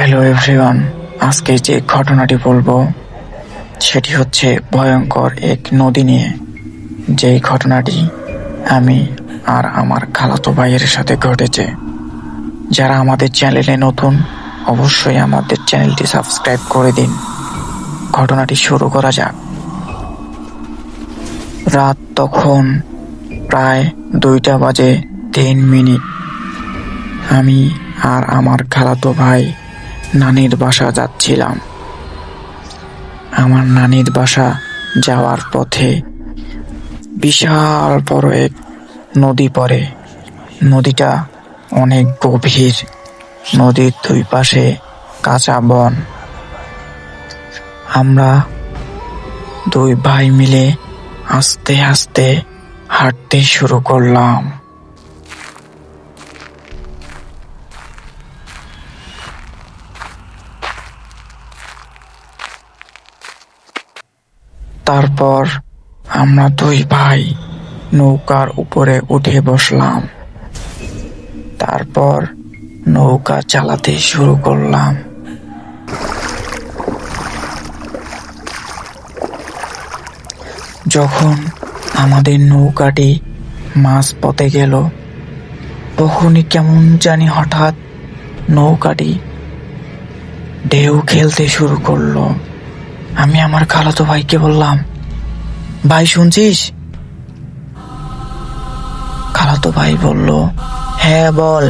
Hello everyone, আজকে যে ঘটনাটি বলবো সেটি হচ্ছে ভয়ঙ্কর এক নদী নিয়ে। যেই ঘটনাটি আমি আর আমার খালাতো ভাইয়ের সাথে ঘটেছে। যারা আমাদের চ্যানেলে নতুন, অবশ্যই আমাদের চ্যানেলটি সাবস্ক্রাইব করে দিন। ঘটনাটি শুরু করা যাক। রাত তখন প্রায় 2:03। আমি আর আমার খালাতো ভাই নানির বাসা যাচ্ছিলাম। আমার নানির বাসা যাওয়ার পথে বিশাল বড় এক নদী পড়ে। নদীটা অনেক গভীর। নদীর দুই পাশে কাঁচা বন। আমরা দুই ভাই মিলে আস্তে আস্তে হাঁটতে শুরু করলাম। তারপর আমরা দুই ভাই নৌকার উপরে উঠে বসলাম। তারপর নৌকা চালাতে শুরু করলাম। যখন আমাদের নৌকাটি মাঝ পথে গেল, তখনই কেমন জানি হঠাৎ নৌকাটি ঢেউ খেলতে শুরু করলো। আমি আমার খালাতো ভাইকে বললাম, ভাই শুনছিস? খালাতো ভাই বলল, হ্যাঁ বল।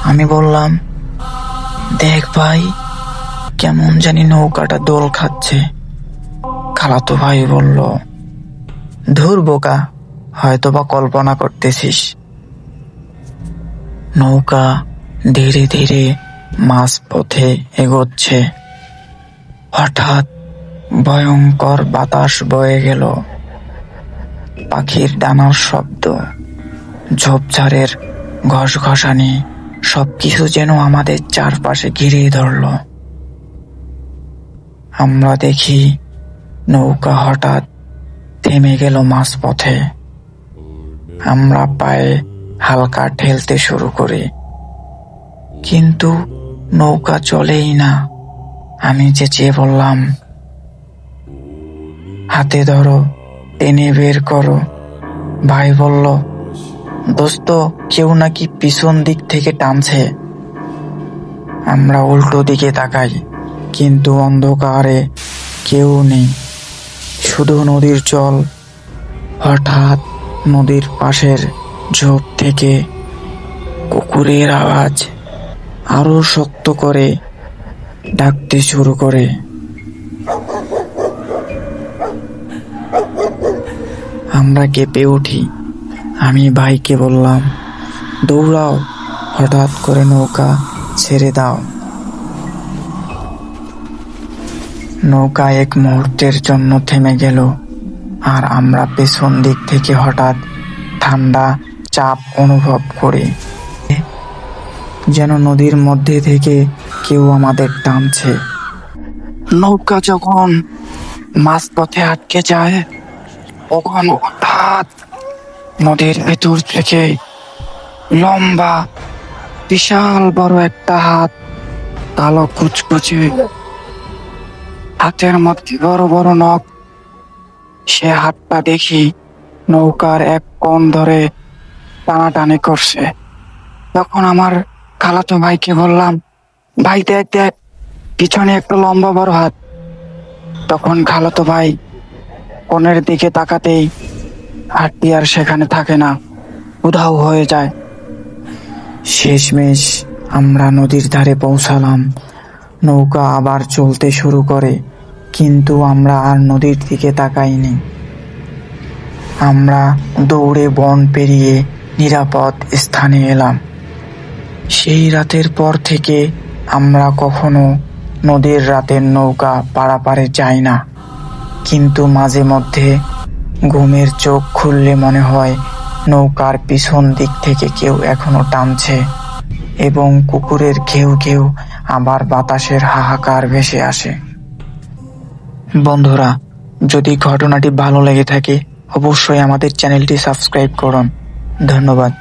আমি বললাম, দেখ ভাই, কেমন জানি নৌকাটা দোল খাচ্ছে। খালাতো ভাই বলল, ধুর বোকা, হয়তো বা কল্পনা করতেছিস। নৌকা ধীরে ধীরে মাঝ পথে এগোচ্ছে। হঠাৎ ভয়ঙ্কর বাতাস বয়ে গেল। পাখির ডানার শব্দ, ঝোপঝাড়ের ঘসঘসানি, সবকিছু যেন আমাদের চারপাশে ঘিরে ধরল। আমরা দেখি নৌকা হঠাৎ থেমে গেল মাঝপথে। আমরা পায়ে হালকা ঠেলতে শুরু করি, কিন্তু নৌকা চলেই না। আমি চেঁচিয়ে বললাম, হাতে ধরো, টেনে বের করো। ভাই বলল, দোস্ত, কেউ নাকি পিছন দিক থেকে টানছে। আমরা উল্টো দিকে তাকাই, কিন্তু অন্ধকারে কেউ নেই, শুধু নদীর জল। হঠাৎ নদীর পাশের ঝোপ থেকে কুকুরের আওয়াজ আরো শক্ত করে ডাকতে শুরু করে। আমরা কেঁপে উঠি। আমি ভাইকে বললাম, দৌড়াও, হঠাৎ করে নৌকা ছেড়ে দাও। নৌকা এক মুহূর্তের জন্য থেমে গেল, আর আমরা পেছন দিক থেকে হঠাৎ ঠান্ডা চাপ অনুভব করি, যেন নদীর মধ্যে থেকে কেউ আমাদের টানছে। নৌকা যখন মাঝপথে আটকে যায়, তখন হঠাৎ নদীর ভেতর থেকে লম্বা বিশাল বড় একটা হাত, কালো কুচকুচে, হাতের মধ্যে বড় বড় নখ। সে হাতটা দেখি নৌকার এক কোণ ধরে টানাটানি করছে। তখন আমার খালাতো ভাইকে বললাম, ভাই দেখ দেখ, পিছনে একটা লম্বা বড় হাত। তখন খালাতো ভাই কোণের দিকে তাকাতেই হাতটি আর সেখানে থাকে না, উধাও হয়ে যায়। শেষমেশ আমরা নদীর ধারে পৌঁছালাম। নৌকা আবার চলতে শুরু করে, কিন্তু আমরা আর নদীর দিকে তাকাইনি। আমরা দৌড়ে বন পেরিয়ে নিরাপদ স্থানে এলাম। সেই রাতের পর থেকে আমরা কখনো নদীর রাতের নৌকা পারাপারে যাই না, কিন্তু মাঝে মধ্যে ঘুমের চোখ খুললে মনে হয় নৌকার পিছন দিক থেকে কেউ এখনো টানছে, এবং কুকুরের ঘেউ ঘেউ আবার বাতাসের হাহাকার ভেসে আসে। বন্ধুরা, যদি ঘটনাটি ভালো লেগে থাকে, অবশ্যই আমাদের চ্যানেলটি সাবস্ক্রাইব করুন। ধন্যবাদ।